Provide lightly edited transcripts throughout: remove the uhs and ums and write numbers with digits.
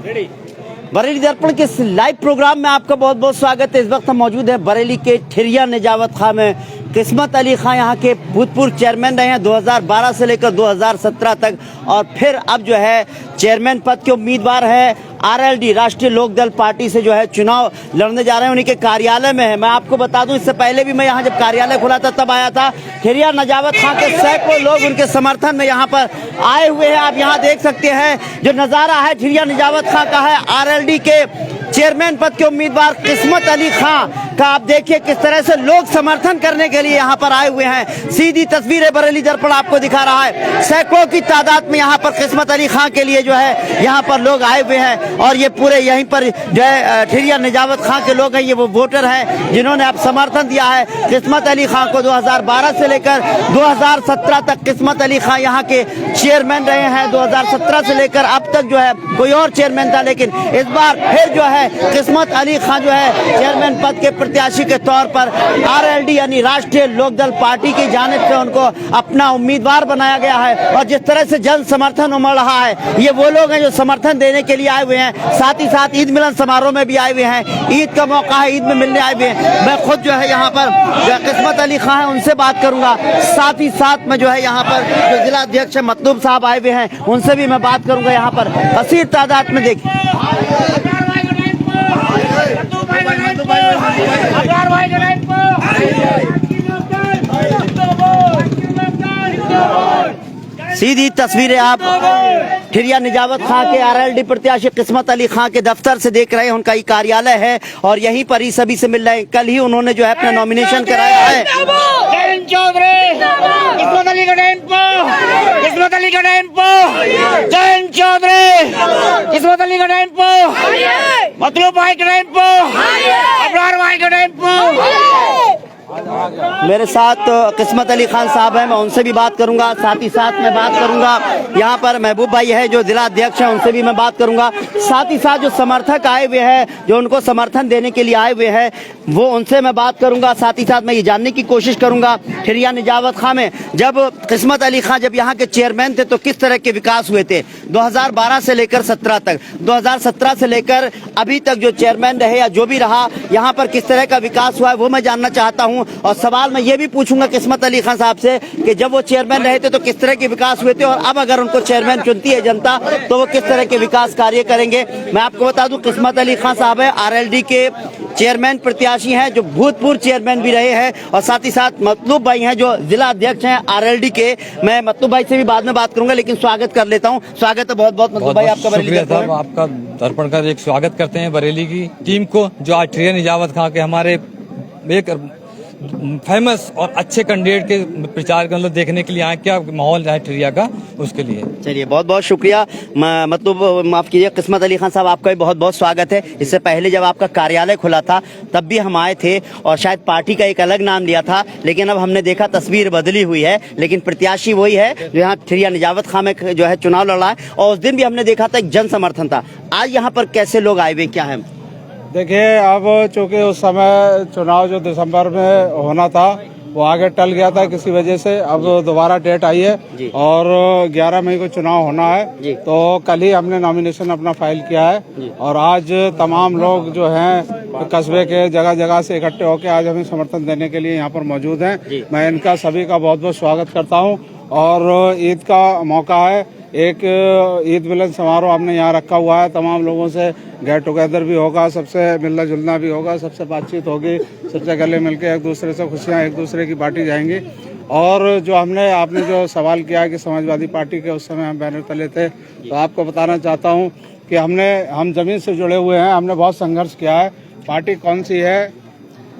बरेली दर्पण के इस लाइव प्रोग्राम में आपका बहुत बहुत स्वागत है। इस वक्त हम मौजूद है बरेली के ठिरिया निजावत खां में। किस्मत अली खां यहाँ के भूतपूर्व चेयरमैन रहे हैं 2012 से लेकर 2017 तक, और फिर अब जो है चेयरमैन पद के उम्मीदवार है आरएलडी राष्ट्रीय लोकदल पार्टी से जो है चुनाव लड़ने जा रहे हैं। उन्हीं के कार्यालय में है। मैं आपको बता दूं, इससे पहले भी मैं यहाँ जब कार्यालय खुला था तब आया था। ठिरिया निजावत खां के सैकड़ों लोग उनके समर्थन में यहाँ पर आए हुए हैं। आप यहाँ देख सकते हैं जो नजारा है ठिरिया निजावत खां का है। आरएलडी के चेयरमैन पद के उम्मीदवार किस्मत अली खां का आप देखिए किस तरह से लोग समर्थन करने के लिए यहाँ पर आए हुए हैं। सीधी तस्वीरें बरेली दर्पण आपको दिखा रहा है। सैकड़ों की तादाद में यहाँ पर किस्मत अली खां के लिए जो है यहाँ पर लोग आए हुए हैं, और ये पूरे यहीं पर जो है ठिरिया निजावत खां के लोग हैं। ये वो वोटर हैं जिन्होंने अब समर्थन दिया है किस्मत अली खां को। 2012 से लेकर 2017 तक किस्मत अली खां यहाँ के चेयरमैन रहे हैं। 2017 से लेकर अब तक जो है कोई और चेयरमैन था, लेकिन इस बार फिर जो है किस्मत अली खां जो है चेयरमैन पद के प्रत्याशी के तौर पर आरएलडी यानी राष्ट्रीय लोकदल पार्टी की जानिब से उनको अपना उम्मीदवार बनाया गया है। और जिस तरह से जन समर्थन उमड़ रहा है, ये वो लोग हैं जो समर्थन देने के लिए आए हुए हैं। साथ ही साथ ईद मिलन समारोह में भी आए हुए हैं। ईद का मौका है, ईद में मिलने आए हुए हैं। मैं खुद जो है यहाँ पर किस्मत अली खां है उनसे बात करूंगा। साथ ही साथ में जो है यहाँ पर जो जिला अध्यक्ष मतलूब साहब आए हुए हैं उनसे भी मैं बात करूंगा। यहाँ पर कसीर तादाद में देखिए सीधी तस्वीरें आप ठिरिया निजावत खां के आरएलडी प्रत्याशी किस्मत अली खां के दफ्तर से देख रहे हैं। उनका ही कार्यालय है और यहीं पर ही सभी से मिल रहे हैं। कल ही उन्होंने जो है अपना नॉमिनेशन कराया है। किस्मत अली का किस्मत अली का जयंत चौधरी, किस्मत अली का मतलूब भाई का अबरार भाई का। मेरे साथ किस्मत अली खान साहब हैं, मैं उनसे भी बात करूंगा। साथ ही साथ मैं बात करूंगा यहाँ पर महबूब भाई है जो जिला अध्यक्ष हैं, उनसे भी मैं बात करूंगा। साथ ही साथ जो समर्थक आए हुए हैं जो उनको समर्थन देने के लिए आए हुए हैं वो उनसे मैं बात करूंगा। साथ ही साथ मैं ये जानने की कोशिश करूंगा ठिरिया निजावत खां में जब किस्मत अली खां जब यहाँ के चेयरमैन थे तो किस तरह के विकास हुए थे 2012 से लेकर 17 तक, 2017 से लेकर अभी तक जो चेयरमैन रहे या जो भी रहा यहाँ पर किस तरह का विकास हुआ है वो मैं जानना चाहता हूँ। और सवाल मैं ये भी पूछूंगा किस्मत अली खां साहब से कि जब वो चेयरमैन रहे थे तो किस तरह के विकास हुए थे, और अब अगर उनको चेयरमैन चुनती है जनता तो वो किस तरह के विकास कार्य करेंगे। मैं आपको बता दूं किस्मत अली खां साहब है आरएलडी के चेयरमैन प्रत्याशी हैं जो भूतपूर्व चेयरमैन भी रहे हैं, और साथ ही साथ मतलूब भाई हैं जो जिला अध्यक्ष हैं आरएलडी के। मैं मतलूब भाई से भी बाद में बात करूंगा, लेकिन स्वागत कर लेता हूँ। स्वागत है बहुत बहुत मतलूब भाई आपका बरेली साहब, आपका दर्पण का एक स्वागत करते हैं बरेली की टीम को जो आज ठिरिया निजावत खां के हमारे एक फेमस और अच्छे कैंडिडेट के प्रचार के मतलब देखने के लिए आए। क्या माहौल है ठिरिया का उसके लिए। चलिए बहुत बहुत शुक्रिया। मतलब माफ कीजिए किस्मत अली खां साहब, आपका भी बहुत बहुत स्वागत है। इससे पहले जब आपका कार्यालय खुला था तब भी हम आए थे और शायद पार्टी का एक अलग नाम लिया था, लेकिन अब हमने देखा तस्वीर बदली हुई है, लेकिन प्रत्याशी वही है जो यहाँ ठिरिया निजावत खां में जो है चुनाव लड़ा है। और उस दिन भी हमने देखा था एक जन समर्थन था। आज यहाँ पर कैसे लोग आए हुए क्या है? देखिए, अब चूंकि उस समय चुनाव जो दिसंबर में होना था वो आगे टल गया था किसी वजह से। अब दोबारा डेट आई है और 11 मई को चुनाव होना है, तो कल ही हमने नॉमिनेशन अपना फाइल किया है। और आज तमाम लोग जो हैं कस्बे के जगह जगह से इकट्ठे होकर आज हमें समर्थन देने के लिए यहाँ पर मौजूद हैं। मैं इनका सभी का बहुत बहुत स्वागत करता हूँ। और ईद का मौका है, एक ईद मिलन समारोह हमने यहाँ रखा हुआ है। तमाम लोगों से गेट टुगेदर भी होगा, सबसे मिलना जुलना भी होगा, सबसे बातचीत होगी, सबसे गले मिलकर एक दूसरे से खुशियाँ एक दूसरे की बांटी जाएंगी। और जो आपने जो सवाल किया कि समाजवादी पार्टी के उस समय हम बैनर तले थे, तो आपको बताना चाहता हूँ कि हम जमीन से जुड़े हुए हैं। हमने बहुत संघर्ष किया है। पार्टी कौन सी है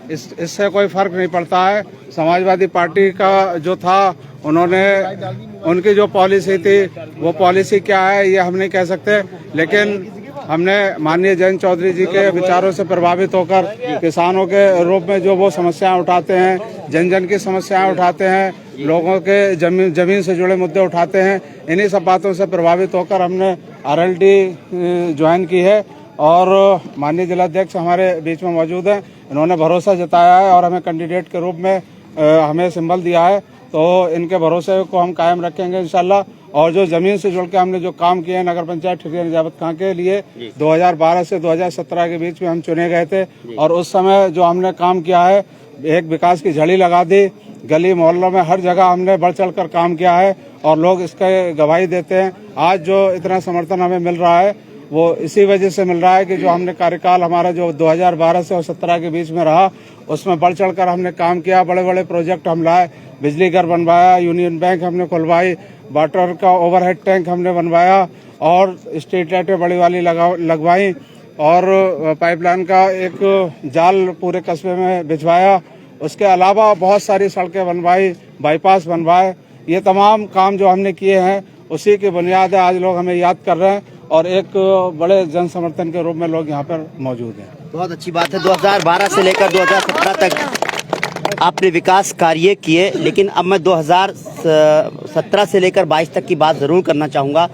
इससे कोई फर्क नहीं पड़ता है। समाजवादी पार्टी का जो था उनकी जो पॉलिसी थी वो पॉलिसी क्या है ये हम नहीं कह सकते, लेकिन हमने माननीय जयंत चौधरी जी के विचारों से प्रभावित होकर किसानों के रूप में जो वो समस्याएं उठाते हैं, जन जन की समस्याएं उठाते हैं, लोगों के जमीन से जुड़े मुद्दे उठाते हैं, इन्हीं सब बातों से प्रभावित होकर हमने आरएलडी ज्वाइन की है। और माननीय जिलाध्यक्ष हमारे बीच में मौजूद हैं, इन्होंने भरोसा जताया है और हमें कैंडिडेट के रूप में हमें सिंबल दिया है, तो इनके भरोसे को हम कायम रखेंगे इंशाल्लाह। और जो जमीन से जुड़ के हमने जो काम किए हैं नगर पंचायत ठिरिया निजावत खां के लिए 2012 से 2017 के बीच में हम चुने गए थे। और उस समय जो हमने काम किया है, एक विकास की झड़ी लगा दी, गली मोहल्लों में हर जगह हमने बढ़ चढ़ कर काम किया है और लोग इसका गवाही देते हैं। आज जो इतना समर्थन हमें मिल रहा है वो इसी वजह से मिल रहा है कि जो हमने कार्यकाल हमारा जो 2012 से और 17 के बीच में रहा उसमें बढ़ चढ़ कर हमने काम किया। बड़े बड़े प्रोजेक्ट हम लाए, बिजली घर बनवाया, यूनियन बैंक हमने खुलवाई, वाटर का ओवरहेड टैंक हमने बनवाया और स्ट्रीट लाइटें बड़ी वाली लगवाई और पाइपलाइन का एक जाल पूरे कस्बे में बिछवाया। उसके अलावा बहुत सारी सड़कें बनवाई, बाईपास बनवाए। ये तमाम काम जो हमने किए हैं उसी की बुनियाद है आज लोग हमें याद कर रहे हैं और एक बड़े जन समर्थन के रूप में लोग यहाँ पर मौजूद हैं। बहुत अच्छी बात है। 2012 से लेकर 2017 तक आपने विकास कार्य किए, लेकिन अब मैं 2017 से लेकर 22 तक की बात जरूर करना चाहूँगा।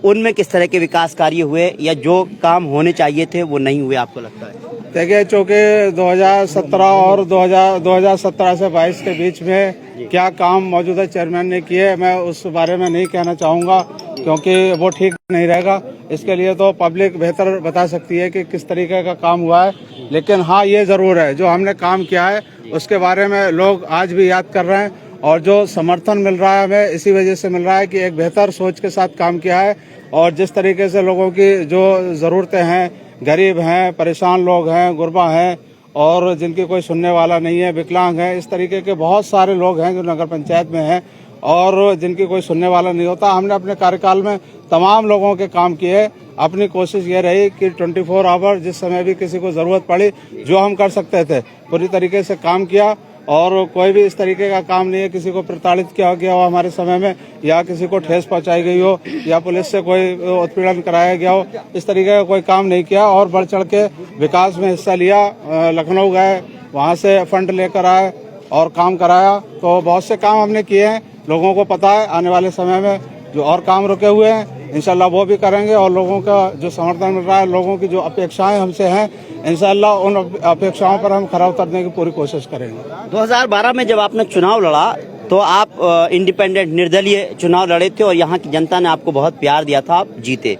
उनमें किस तरह के विकास कार्य हुए या जो काम होने चाहिए थे वो नहीं हुए आपको लगता है? देखिए, चूँकि 2017 और 2017 से 22 के बीच में क्या काम मौजूदा चेयरमैन ने किए, मैं उस बारे में नहीं कहना चाहूँगा क्योंकि वो ठीक नहीं रहेगा। इसके लिए तो पब्लिक बेहतर बता सकती है कि किस तरीके का काम हुआ है। लेकिन हाँ, ये ज़रूर है जो हमने काम किया है उसके बारे में लोग आज भी याद कर रहे हैं और जो समर्थन मिल रहा है हमें इसी वजह से मिल रहा है कि एक बेहतर सोच के साथ काम किया है और जिस तरीके से लोगों की जो ज़रूरतें हैं, गरीब हैं, परेशान लोग हैं, गुरबा हैं और जिनकी कोई सुनने वाला नहीं है, विकलांग हैं, इस तरीके के बहुत सारे लोग हैं जो नगर पंचायत में हैं और जिनकी कोई सुनने वाला नहीं होता। हमने अपने कार्यकाल में तमाम लोगों के काम किए। अपनी कोशिश ये रही कि 24 आवर जिस समय भी किसी को ज़रूरत पड़ी जो हम कर सकते थे पूरी तरीके से काम किया और कोई भी इस तरीके का काम नहीं है किसी को प्रताड़ित किया गया हो हमारे समय में या किसी को ठेस पहुंचाई गई हो या पुलिस से कोई उत्पीड़न कराया गया हो, इस तरीके का कोई काम नहीं किया और बढ़ चढ़ के विकास में हिस्सा लिया। लखनऊ गए, वहाँ से फंड लेकर आए और काम कराया। तो बहुत से काम हमने किए हैं, लोगों को पता है। आने वाले समय में जो और काम रुके हुए हैं इंशाल्लाह वो भी करेंगे और लोगों का जो समर्थन मिल रहा है, लोगों की जो अपेक्षाएं हमसे हैं, इंशाल्लाह उन अपेक्षाओं पर हम खरा उतरने की पूरी कोशिश करेंगे। 2012 में जब आपने चुनाव लड़ा तो आप इंडिपेंडेंट निर्दलीय चुनाव लड़े थे और यहाँ की जनता ने आपको बहुत प्यार दिया था, आप जीते।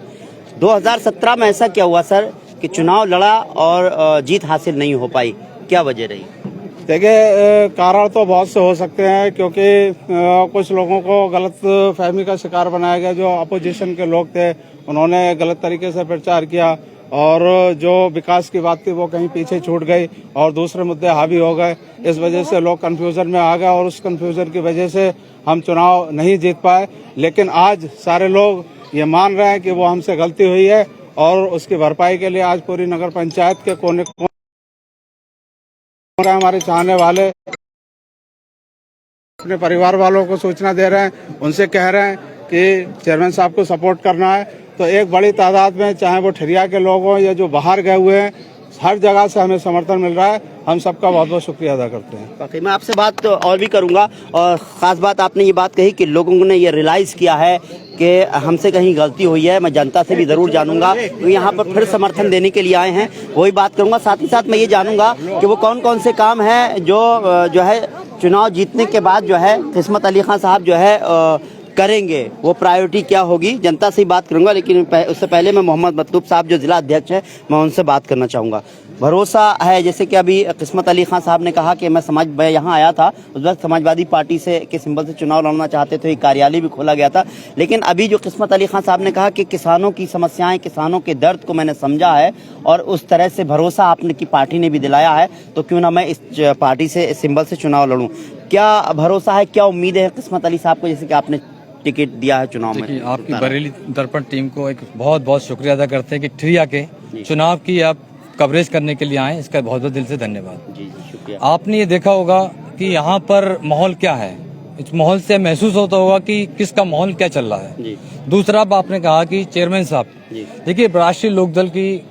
2017 में ऐसा क्या हुआ सर कि चुनाव लड़ा और जीत हासिल नहीं हो पाई, क्या वजह रही? देखिए, कारण तो बहुत से हो सकते हैं क्योंकि कुछ लोगों को गलत फहमी का शिकार बनाया गया। जो अपोजिशन के लोग थे उन्होंने गलत तरीके से प्रचार किया और जो विकास की बात थी वो कहीं पीछे छूट गई और दूसरे मुद्दे हावी हो गए। इस वजह से लोग कंफ्यूजन में आ गए और उस कंफ्यूजन की वजह से हम चुनाव नहीं जीत पाए। लेकिन आज सारे लोग ये मान रहे हैं कि वो हमसे गलती हुई है और उसकी भरपाई के लिए आज पूरी नगर पंचायत के कोने हमारे चाहने वाले अपने परिवार वालों को सूचना दे रहे हैं, उनसे कह रहे हैं कि चेयरमैन साहब को सपोर्ट करना है। तो एक बड़ी तादाद में चाहे वो ठिरिया के लोग हों या जो बाहर गए हुए हैं, हर जगह से हमें समर्थन मिल रहा है। हम सबका बहुत बहुत शुक्रिया अदा करते हैं। बाकी मैं आपसे बात और भी करूंगा और ख़ास बात आपने ये बात कही कि लोगों ने ये रियलाइज़ किया है कि हमसे कहीं गलती हुई है। मैं जनता से भी ज़रूर जानूंगा, तो यहाँ पर फिर समर्थन देने के लिए आए हैं, वही बात करूंगा। साथ ही साथ मैं ये जानूंगा कि वो कौन कौन से काम हैं जो है चुनाव जीतने के बाद जो है किस्मत अली खां साहब जो है करेंगे, वो प्रायोरिटी क्या होगी। जनता से ही बात करूंगा, लेकिन उससे पहले मैं मोहम्मद मतलूब साहब जो जिला अध्यक्ष हैं मैं उनसे बात करना चाहूँगा। भरोसा है, जैसे कि अभी किस्मत अली खां साहब ने कहा कि मैं यहाँ आया था उस वक्त समाजवादी पार्टी के सिंबल से चुनाव लड़ना चाहते थे, कार्यालय भी खोला गया था। लेकिन अभी जो किस्मत अली खां साहब ने कहा कि किसानों की समस्याएं, किसानों के दर्द को मैंने समझा है और उस तरह से भरोसा आपने की पार्टी ने भी दिलाया है, तो क्यों ना मैं इस पार्टी से, इस सिंबल से चुनाव लड़ूं। क्या भरोसा है, क्या उम्मीद है किस्मत अली साहब को, जैसे कि आपने टिकट दिया है चुनाव में? आपकी बरेली दर्पण टीम को एक बहुत बहुत शुक्रिया अदा करते हैं कि ठिरिया के चुनाव की आप कवरेज करने के लिए आए, इसका बहुत बहुत दिल से धन्यवाद। जी शुक्रिया। आपने ये देखा होगा कि यहाँ पर माहौल क्या है, इस माहौल से महसूस होता होगा कि किसका माहौल क्या चल रहा है। जी। दूसरा आपने कहा कि चेयरमैन साहब, देखिए राष्ट्रीय लोकदल की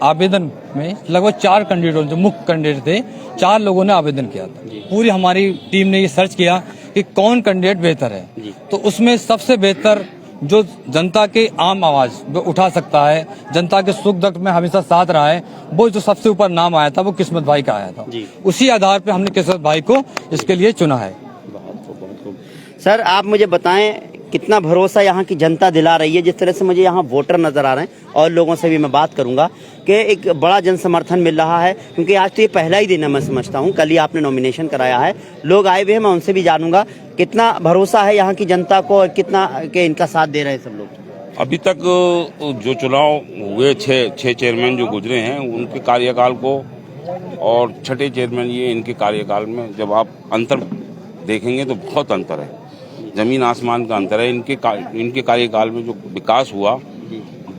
आवेदन में लगभग 4 कैंडिडेट जो मुख्य कैंडिडेट थे, 4 लोगों ने आवेदन किया था। पूरी हमारी टीम ने ये सर्च किया कि कौन कैंडिडेट बेहतर है, तो उसमें सबसे बेहतर जो जनता के आम आवाज वो उठा सकता है, जनता के सुख दुख में हमेशा साथ रहा है, वो जो सबसे ऊपर नाम आया था वो किस्मत भाई का आया था। उसी आधार पे हमने किस्मत भाई को इसके लिए चुना है। बहुत खूब। सर आप मुझे बताएं कितना भरोसा यहाँ की जनता दिला रही है। जिस तरह से मुझे यहाँ वोटर नजर आ रहे हैं और लोगों से भी मैं बात करूंगा कि एक बड़ा जन समर्थन मिल रहा है, क्योंकि आज तो ये पहला ही दिन है मैं समझता हूँ। कल ही आपने नॉमिनेशन कराया है, लोग आए हुए हैं, मैं उनसे भी जानूंगा कितना भरोसा है यहाँ की जनता को और कितना के इनका साथ दे रहे हैं सब लोग। अभी तक जो चुनाव हुए छह चेयरमैन जो गुजरे हैं उनके कार्यकाल को और छठे चेयरमैन ये इनके कार्यकाल में जब आप अंतर देखेंगे तो बहुत अंतर है, जमीन आसमान का अंतर है। इनके कार्यकाल में जो विकास हुआ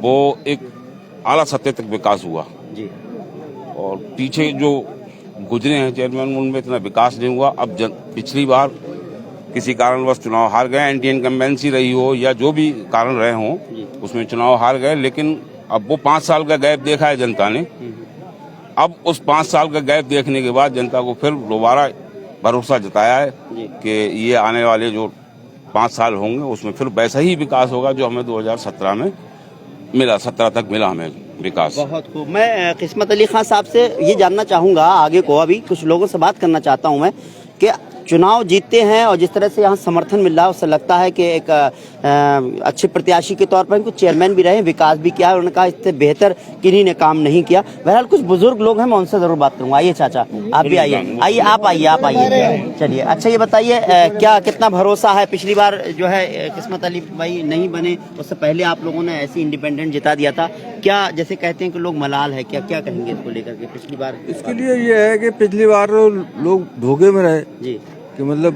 वो एक आला सतह तक विकास हुआ जी। और पीछे जो गुजरे हैं चेयरमैन उनमें इतना विकास नहीं हुआ। अब पिछली बार किसी कारणवश चुनाव हार गए, एंटी इनकम्बेंसी रही हो या जो भी कारण रहे हों उसमें चुनाव हार गए, लेकिन अब वो 5 साल का गैप देखा है जनता ने। अब उस 5 साल का गैप देखने के बाद जनता को फिर दोबारा भरोसा जताया है कि ये आने वाले जो 5 साल होंगे उसमें फिर वैसा ही विकास होगा जो हमें 2017 में मिला, 17 तक मिला हमें विकास। बहुत खूब। मैं किस्मत अली खान साहब से ये जानना चाहूँगा आगे को, अभी कुछ लोगों से बात करना चाहता हूँ मैं कि चुनाव जीतते हैं और जिस तरह से यहाँ समर्थन मिल रहा है उससे लगता है कि एक अच्छे प्रत्याशी के तौर पर इनको चेयरमैन भी रहे, विकास भी किया है। उन्होंने कहा इससे बेहतर किन्हीं ने काम नहीं किया। बहरहाल कुछ बुजुर्ग लोग हैं, मैं उनसे जरूर बात करूंगा। आइए चाचा, आप भी आइए, आप आइए। चलिए, अच्छा ये बताइए क्या कितना भरोसा है? पिछली बार जो है किस्मत अली भाई नहीं बने, उससे पहले आप लोगों ने ऐसे इंडिपेंडेंट जिता दिया था। क्या जैसे कहते हैं कि लोग मलाल है, क्या क्या कहेंगे इसको लेकर के? पिछली बार इसके लिए ये है कि पिछली बार लोग धोखे में रहे जी, कि मतलब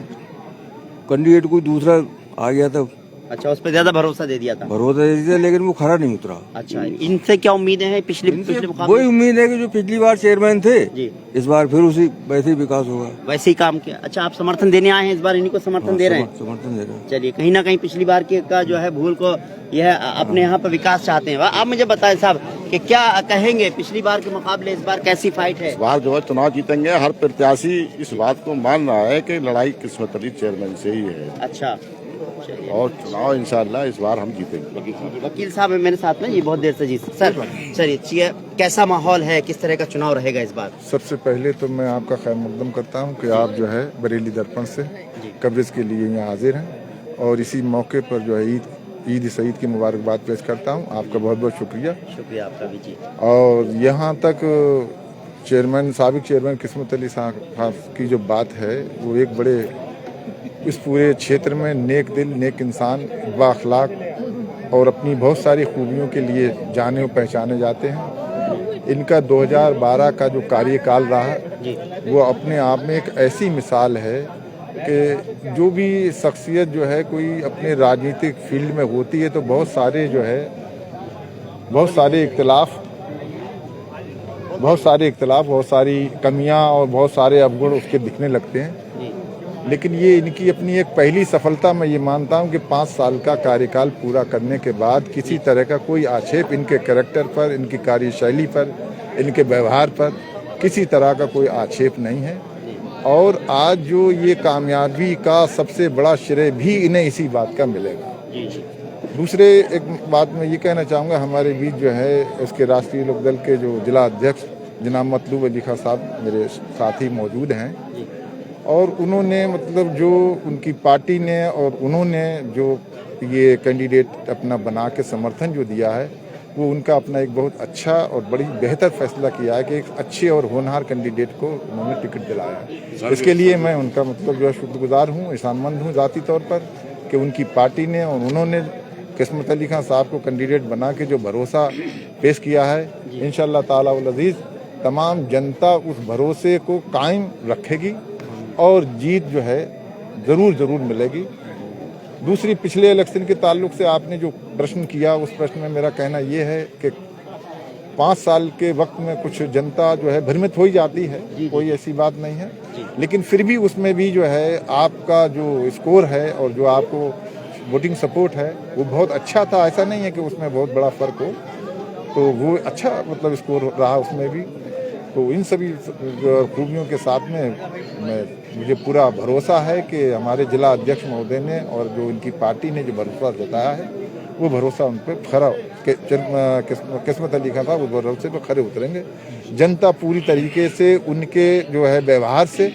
कैंडिडेट कोई दूसरा आ गया था, अच्छा उस पर ज्यादा भरोसा दे दिया था। भरोसा दे दिया, लेकिन वो खरा नहीं उतरा। अच्छा, इनसे क्या उम्मीदें हैं पिछले मुकाबले? वही उम्मीद है कि जो पिछली बार चेयरमैन थे जी, इस बार फिर उसी वैसे ही विकास होगा, वैसे ही काम किया। अच्छा, आप समर्थन देने आए हैं इस बार, इन्हीं को समर्थन दे रहे हैं? समर्थन दे रहे हैं। चलिए, कहीं ना कहीं पिछली बार के का जो है भूल को यह अपने यहाँ पर विकास चाहते हैं। आप मुझे बताएं साहब कि क्या कहेंगे पिछली बार के मुकाबले इस बार कैसी फाइट है? इस बार जो है चुनाव जीतेंगे। हर प्रत्याशी इस बात को मान रहा है कि लड़ाई किस्मत अली चेयरमैन से ही है। अच्छा, चलिए। और चुनाव इंशाल्लाह इस बार हम जीतेंगे। वकील साहब है मेरे साथ में, ये बहुत देर से जी सर। चलिए, कैसा माहौल है, किस तरह का चुनाव रहेगा इस बार? सबसे पहले तो मैं आपका खैर मकदम करता हूं कि आप जो है बरेली दर्पण से कवरेज के लिए यहाँ हाजिर हैं और इसी मौके पर जो है ईद सईद की मुबारकबाद पेश करता हूं। आपका बहुत बहुत शुक्रिया आपका भी जी। और यहाँ तक चेयरमैन, साबिक चेयरमैन किस्मत अली साहब की जो बात है वो एक बड़े इस पूरे क्षेत्र में नेक दिल, नेक इंसान, बाअखलाक और अपनी बहुत सारी खूबियों के लिए जाने और पहचाने जाते हैं। इनका 2012 का जो कार्यकाल रहा वो अपने आप में एक ऐसी मिसाल है कि जो भी शख्सियत जो है कोई अपने राजनीतिक फील्ड में होती है तो बहुत सारे इख्तिलाफ, बहुत सारी कमियां और बहुत सारे अवगुण उसके दिखने लगते हैं। लेकिन ये इनकी अपनी एक पहली सफलता मैं ये मानता हूँ कि 5 साल का कार्यकाल पूरा करने के बाद किसी तरह का कोई आक्षेप इनके कैरेक्टर पर, इनकी कार्यशैली पर, इनके व्यवहार पर किसी तरह का कोई आक्षेप नहीं है। और आज जो ये कामयाबी का सबसे बड़ा श्रेय भी इन्हें इसी बात का मिलेगा। दूसरे एक बात मैं ये कहना चाहूँगा, हमारे बीच जो है उसके राष्ट्रीय लोकदल के जो जिला अध्यक्ष जनाब मतलूब अली खान साहब मेरे साथी मौजूद हैं और उन्होंने मतलब जो उनकी पार्टी ने और उन्होंने जो ये कैंडिडेट अपना बना के समर्थन जो दिया है वो उनका अपना एक बहुत अच्छा और बड़ी बेहतर फैसला किया है कि एक अच्छे और होनहार कैंडिडेट को उन्होंने टिकट दिलाया है। इसके लिए मैं उनका मतलब जो है शुक्रगुजार हूँ, एहसानमंद हूँ ज़ाती तौर पर कि उनकी पार्टी ने और उन्होंने किस्मत अली खान साहब को कैंडिडेट बना के जो भरोसा पेश किया है। इंशाअल्लाह ताला वल अज़ीज़ तमाम जनता उस भरोसे को कायम रखेगी और जीत जो है ज़रूर मिलेगी। दूसरी, पिछले इलेक्शन के ताल्लुक से आपने जो प्रश्न किया उस प्रश्न में मेरा कहना ये है कि 5 साल के वक्त में कुछ जनता जो है भ्रमित हो ही जाती है, कोई ऐसी बात नहीं है। लेकिन फिर भी उसमें भी जो है आपका जो स्कोर है और जो आपको वोटिंग सपोर्ट है वो बहुत अच्छा था। ऐसा नहीं है कि उसमें बहुत बड़ा फ़र्क हो, तो वो अच्छा मतलब स्कोर रहा उसमें भी। तो इन सभी खूबियों के साथ में मुझे पूरा भरोसा है कि हमारे जिला अध्यक्ष महोदय ने और जो इनकी पार्टी ने जो भरोसा जताया है वो भरोसा उन पर खरा, किस्मत अली खान साहब उस भरोसे पर खरे उतरेंगे। जनता पूरी तरीके से उनके जो है व्यवहार से,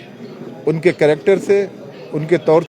उनके कैरेक्टर से, उनके तौर